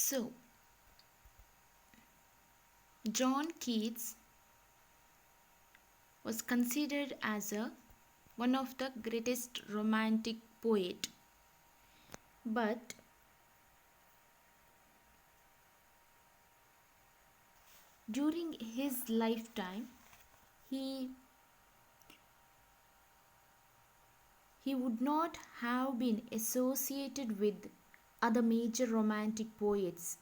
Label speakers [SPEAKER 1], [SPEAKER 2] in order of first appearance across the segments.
[SPEAKER 1] So, John Keats was considered as one of the greatest romantic poet. But during his lifetime, he he would not have been associated with other major romantic poets,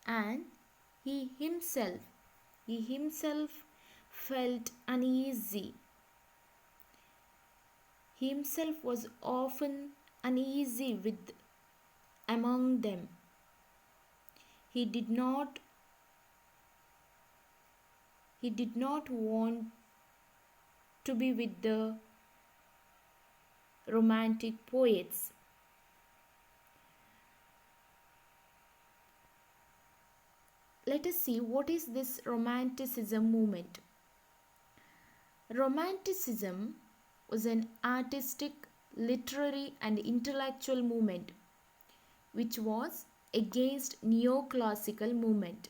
[SPEAKER 1] and he himself he himself felt uneasy. He himself was often uneasy with among them. He did not he did not want to be with the romantic poets. Let us see what is this romanticism movement. Romanticism was an artistic, literary, and intellectual movement which was against neoclassical movement.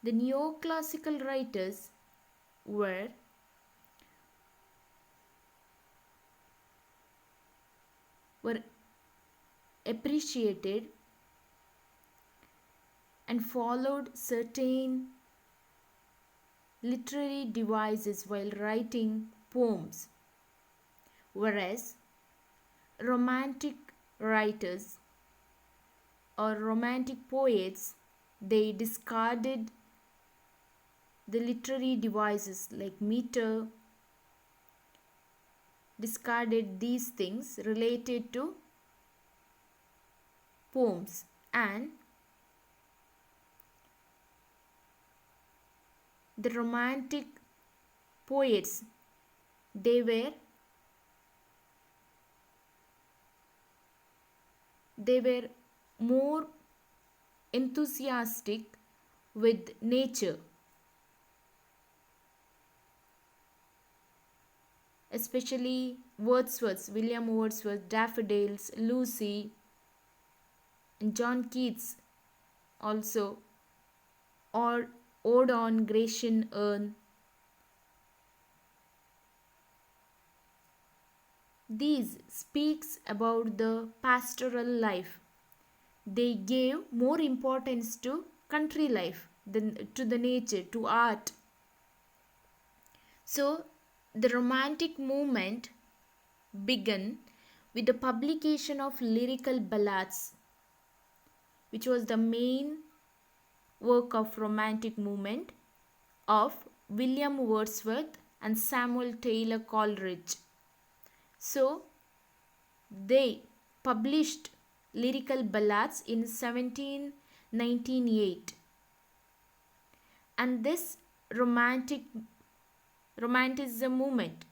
[SPEAKER 1] The neoclassical writers were were appreciated and followed certain literary devices while writing poems, whereas romantic writers or romantic poets, they discarded the literary devices like meter, discarded these things related to poems, and the romantic poets, they were more enthusiastic with nature, especially William Wordsworth, Daffodils, Lucy, and John Keats also, or Ode on Grecian Urn. These speaks about the pastoral life. They gave more importance to country life than to the nature, to art. So the romantic movement began with the publication of lyrical ballads, which was the main work of romantic movement of William Wordsworth and Samuel Taylor Coleridge. So they published lyrical ballads in 1798, and this romanticism movement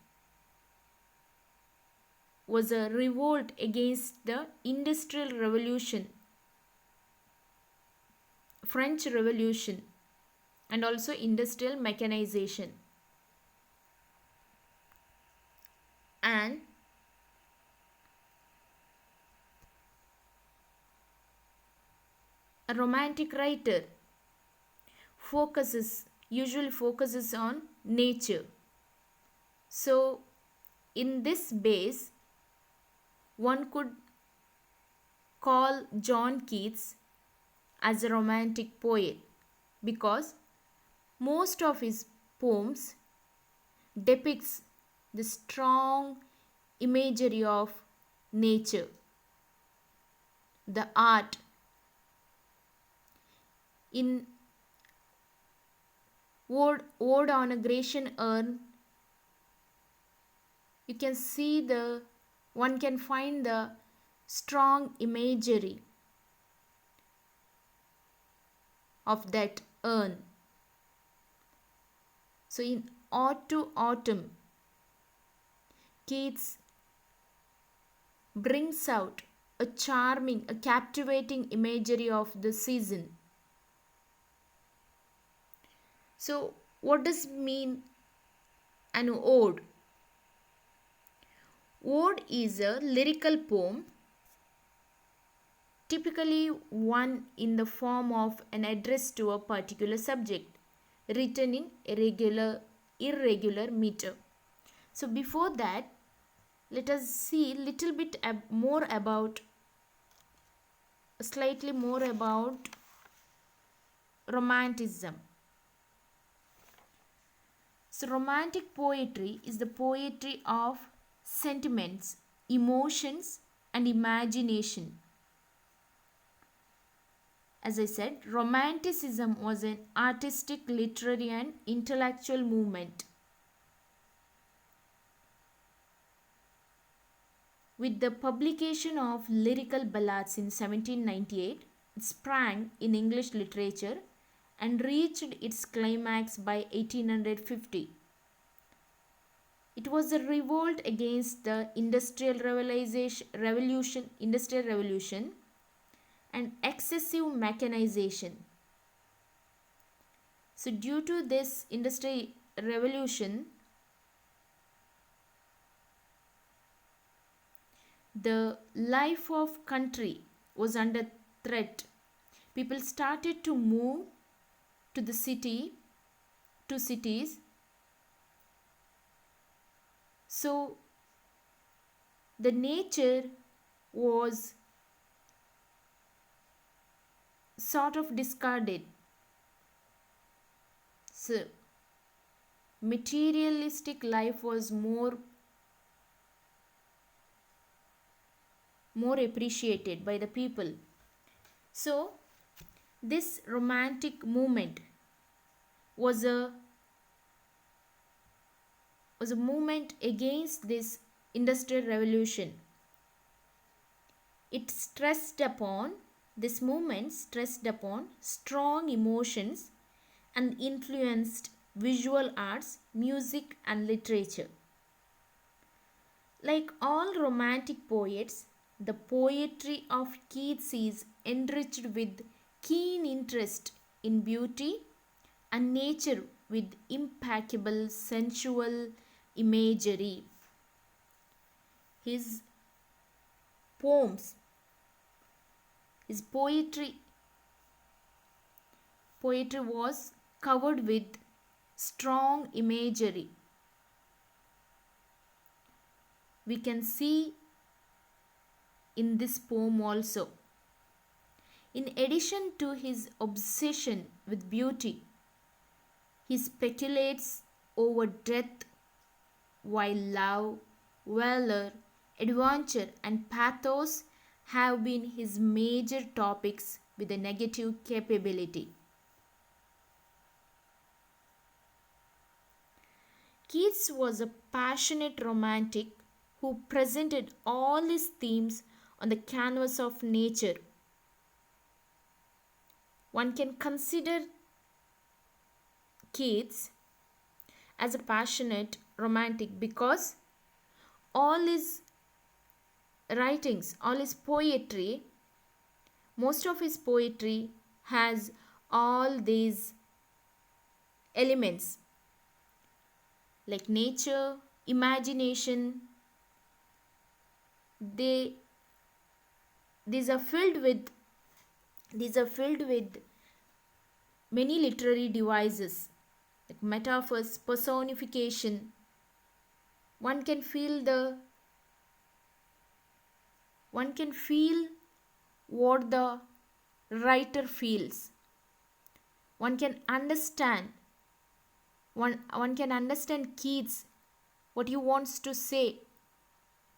[SPEAKER 1] was a revolt against the industrial revolution, French Revolution, and also industrial mechanization. And a romantic writer usually focuses on nature. So in this base, one could call John Keats as a romantic poet because most of his poems depicts the strong imagery of nature, the art. In Ode on a Grecian Urn, you can see one can find the strong imagery of that urn. So in Ode to Autumn, Keats brings out a captivating imagery of the season. So what does mean an ode? Ode is a lyrical poem typically one in the form of an address to a particular subject, written in irregular meter. So before that, let us see little bit more about slightly more about romanticism. So romantic poetry is the poetry of sentiments, emotions and imagination. As I said, romanticism was an artistic, literary and intellectual movement. With the publication of lyrical ballads in 1798, it sprang in English literature and reached its climax by 1850. It was a revolt against the industrial revolution and excessive mechanization. So due to this industrial revolution, the life of country was under threat. People started to move to the cities. So the nature was sort of discarded. So materialistic life was more appreciated by the people. So this romantic movement was a movement against this industrial revolution. This movement stressed upon strong emotions and influenced visual arts, music and literature. Like all romantic poets, the poetry of Keats is enriched with keen interest in beauty and nature with impeccable sensual imagery. His poems, his poetry was covered with strong imagery. We can see in this poem also. In addition to his obsession with beauty, he speculates over death, while love, valor, adventure, and pathos have been his major topics with a negative capability. Keats was a passionate romantic who presented all his themes on the canvas of nature. One can consider Keats as a passionate romantic because all his writings, all his poetry, most of his poetry has all these elements like nature, imagination. These are filled with many literary devices like metaphors, personification. One can feel what the writer feels. One can understand Keats what he wants to say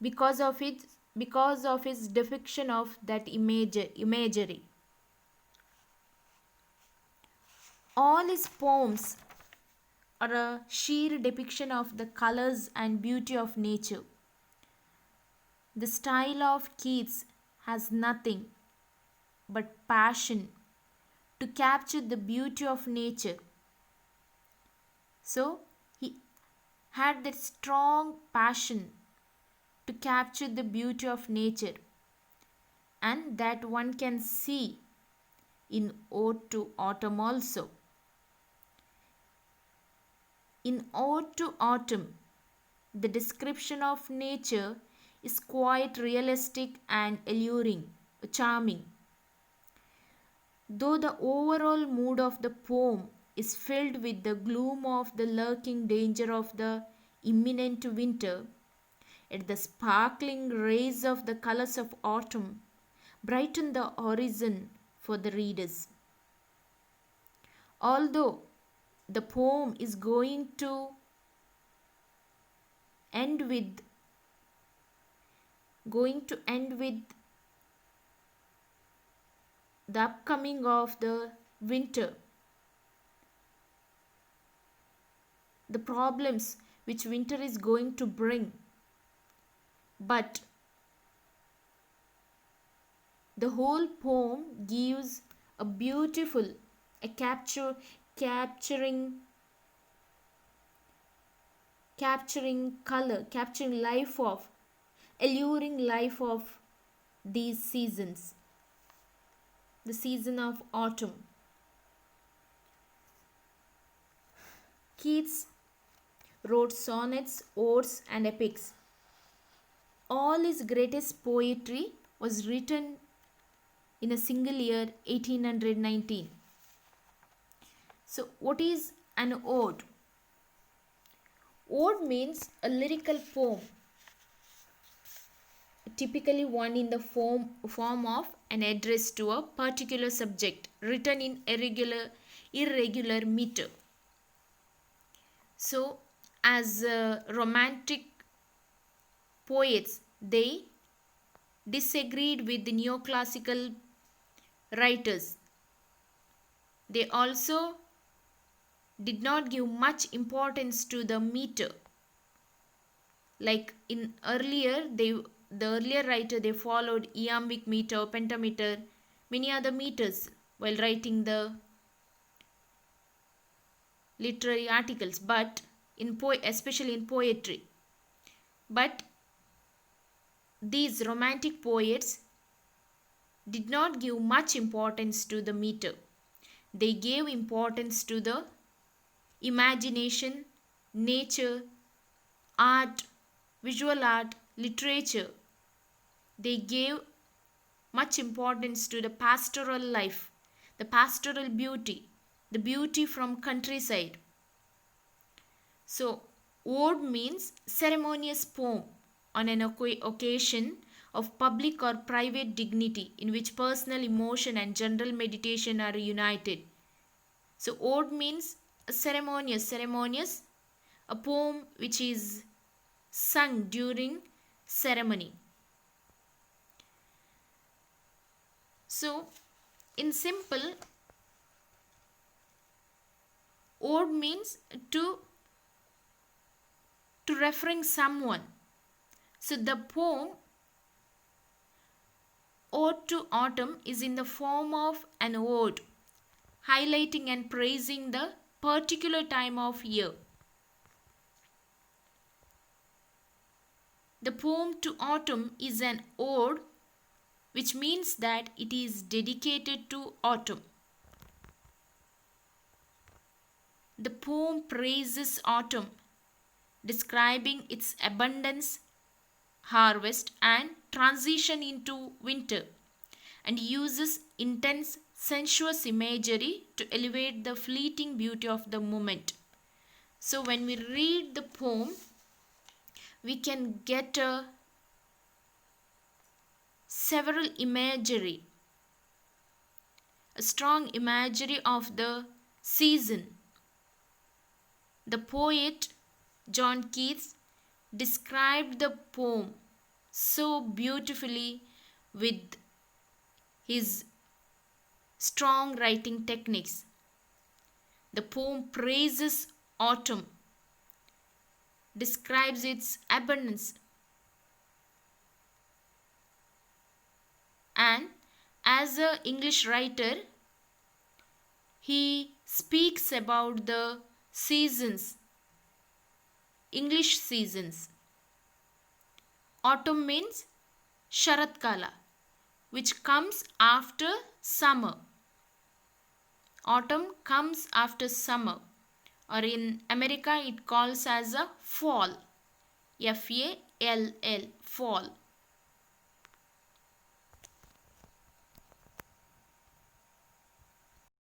[SPEAKER 1] because of his depiction of that imagery. All his poems are a sheer depiction of the colors and beauty of nature. The style of Keats has nothing but passion to capture the beauty of nature. So he had that strong passion to capture the beauty of nature, and that one can see in Ode to Autumn also. In Ode to Autumn, the description of nature is quite realistic and alluring, charming. Though the overall mood of the poem is filled with the gloom of the lurking danger of the imminent winter, yet the sparkling rays of the colors of autumn brighten the horizon for the readers. Although the poem is end with going to end with the upcoming of the winter, the problems which winter is going to bring, but the whole poem gives a beautiful a capturing color, capturing life of alluring life of these seasons, the season of autumn. Keats wrote sonnets, odes, and epics. All his greatest poetry was written in a single year, 1819. So, what is an ode? Ode means a lyrical poem, typically one in the form of an address to a particular subject, written in irregular meter. So, as romantic poets, they disagreed with the neoclassical writers. They also did not give much importance to the meter. Like in the earlier writer, they followed iambic meter, pentameter, many other meters while writing the literary articles, but especially in poetry. But these romantic poets did not give much importance to the meter. They gave importance to the imagination, nature, art, visual art, literature. They gave much importance to the pastoral life, the pastoral beauty, the beauty from countryside. So, ode means ceremonious poem on an occasion of public or private dignity in which personal emotion and general meditation are united. So, ode means a ceremonious, a poem which is sung during ceremony. So, in simple, ode means to referring someone. So, the poem Ode to Autumn is in the form of an ode, highlighting and praising the particular time of year. The poem to autumn is an ode, which means that it is dedicated to autumn. The poem praises autumn, describing its abundance, harvest, and transition into winter, and uses intense sensuous imagery to elevate the fleeting beauty of the moment. So, when we read the poem, we can get several imagery, a strong imagery of the season. The poet John Keats described the poem so beautifully with his strong writing techniques. The poem praises autumn, describes its abundance, and as an English writer, he speaks about the seasons, English seasons. Autumn means Sharat Kala, which comes after summer. Autumn comes after summer, or in America it calls as a fall, Fall, fall.